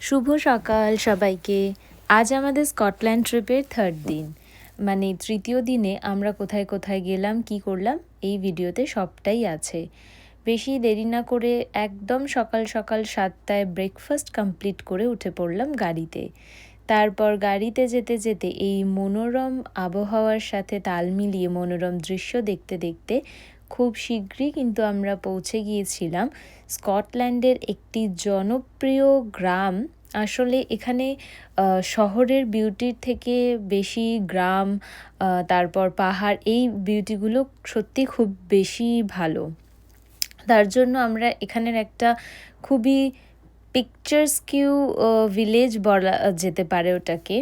শুভ সকাল সবাইকে। আজ আমাদের স্কটল্যান্ড ট্রিপের থার্ড দিন, মানে তৃতীয় দিনে আমরা কোথায় কোথায় গেলাম, কি করলাম এই ভিডিওতে সবটাই আছে। বেশি দেরি না করে একদম সকাল সকাল 7টায় ব্রেকফাস্ট কমপ্লিট করে উঠে পড়লাম গাড়িতে। তারপর গাড়িতে যেতে যেতে এই মনোরম আবহাওয়ার সাথে তাল মিলিয়ে মনোরম দৃশ্য দেখতে দেখতে খুব শীঘ্রই কিন্তু আমরা পৌঁছে গিয়েছিলাম স্কটল্যান্ডের একটি জনপ্রিয় গ্রাম। আসলে এখানে শহরের বিউটির থেকে বেশি গ্রাম, তারপর পাহাড়, এই বিউটিগুলো সত্যি খুব বেশি ভালো। তার জন্য আমরা এখানের একটা খুবই পিকচারস্কিউ ভিলেজ বলা যেতে পারে ওটাকে,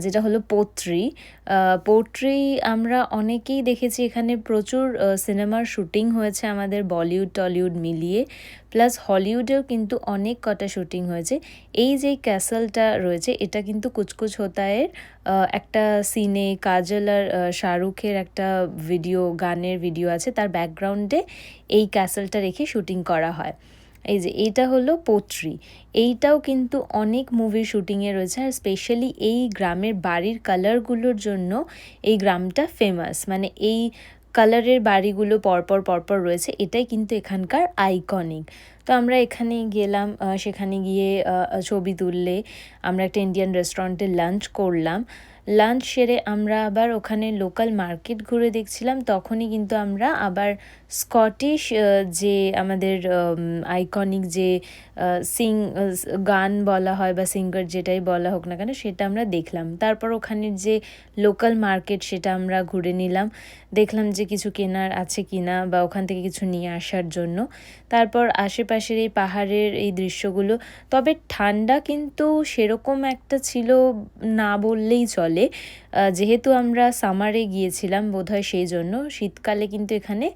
যেটা হলো পোট্রি। আমরা অনেকেই দেখেছি এখানে প্রচুর সিনেমার শুটিং হয়েছে আমাদের বলিউড টলিউড মিলিয়ে, প্লাস হলিউডেও কিন্তু অনেক কটা শুটিং হয়েছে। এই যে ক্যাসেলটা রয়েছে এটা কিন্তু কুচকুচ হোতায়ের একটা সিনে কাজল আর শাহরুখের একটা গানের ভিডিও আছে, তার ব্যাকগ্রাউন্ডে এই ক্যাসেলটা রেখে শুটিং করা হয়। এই যে এইটা হলো পোট্রি, এইটাও কিন্তু অনেক মুভির শুটিংয়ে রয়েছে। আর স্পেশালি এই গ্রামের বাড়ির কালারগুলোর জন্য এই গ্রামটা ফেমাস, মানে এই কালারের বাড়িগুলো পরপর পরপর রয়েছে, এটাই কিন্তু এখানকার আইকনিক। তো আমরা এখানে গেলাম, সেখানে গিয়ে ছবি তুললে আমরা একটা ইন্ডিয়ান রেস্টুরেন্টে লাঞ্চ করলাম। লাঞ্চ সেরে আমরা আবার ওখানে লোকাল মার্কেট ঘুরে দেখছিলাম। তখনই কিন্তু আমরা আবার স্কটিশ যে আমাদের আইকনিক যে গান বলা হয় বা সিঙ্গার যেটাই বলা হোক না কেন, সেটা আমরা দেখলাম। তারপর ওখানের যে লোকাল মার্কেট সেটা আমরা ঘুরে নিলাম, দেখলাম যে কিছু কেনার আছে কিনা বা ওখান থেকে কিছু নিয়ে আসার জন্য। তারপর আশেপাশের এই পাহাড়ের এই দৃশ্যগুলো, তবে ঠান্ডা কিন্তু সেরকম একটা ছিল না বললেই চলে, যেহেতু আমরা সামারে গিয়েছিলাম বোধহয়, সেই জন্য শীতকালে কিন্তু এখানে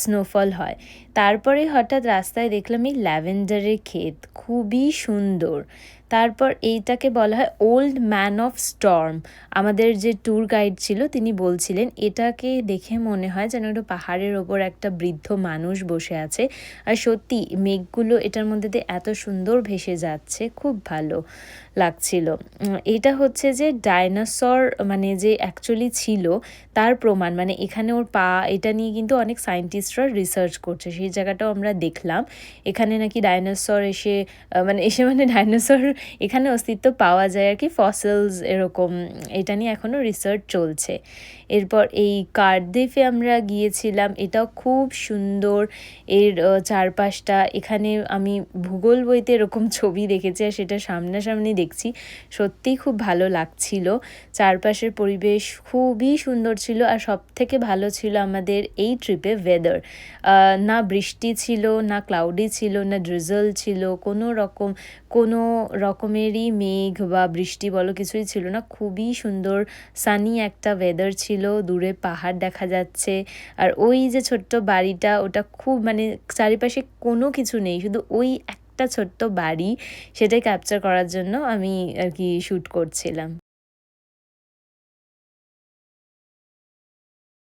স্নোফল হয়। তারপরে হঠাৎ রাস্তায় দেখলাম এই ল্যাভেন্ডারের ক্ষেত, খুবই সুন্দর। তারপর এইটাকে বলা হয় ওল্ড ম্যান অফ স্টর্ম। আমাদের যে ট্যুর গাইড ছিল তিনি বলছিলেন এটাকে দেখে মনে হয় যেন একটা পাহাড়ের ওপর একটা বৃদ্ধ মানুষ বসে আছে। আর সত্যি মেঘগুলো এটার মধ্যে দিয়ে এত সুন্দর ভেসে যাচ্ছে, খুব ভালো লাগছিল। এটা হচ্ছে যে ডাইনোসর মানে যে অ্যাকচুয়ালি ছিল তার প্রমাণ, মানে এখানে ওর পা, এটা নিয়ে কিন্তু অনেক সায়েন্টিস্টরা রিসার্চ করছে, সেই জায়গাটাও আমরা দেখলাম। এখানে নাকি ডাইনোসর মানে ডাইনোসর এখানে অস্তিত্ব পাওয়া যায় আর কি, ফসিলস এরকম, এটা নিয়ে এখনও রিসার্চ চলছে। এরপর এই কার্ডিফে আমরা গিয়েছিলাম, এটাও খুব সুন্দর। এর চারপাশটা, এখানে আমি ভূগোল বইতে এরকম ছবি দেখেছি আর সেটা সামনাসামনি দেখছি, সত্যিই খুব ভালো লাগছিল। চারপাশের পরিবেশ খুবই সুন্দর ছিল। আর সবথেকে ভালো ছিল আমাদের এই ট্রিপে ওয়েদার, না বৃষ্টি ছিল, না ক্লাউডি ছিল, না ড্রিজল ছিল, কোনো রকমেরই মেঘ বা বৃষ্টি বলো কিছুই ছিল না। খুবই সুন্দর সানি একটা ওয়েদার ছিল, দূরে পাহাড় দেখা যাচ্ছে। আর ওই যে ছোট্ট বাড়িটা, ওটা খুব, মানে চারিপাশে কোনো কিছু নেই, শুধু ওই একটা ছোট্ট বাড়ি, সেটাই ক্যাপচার করার জন্য আমি আর কি শ্যুট করছিলাম।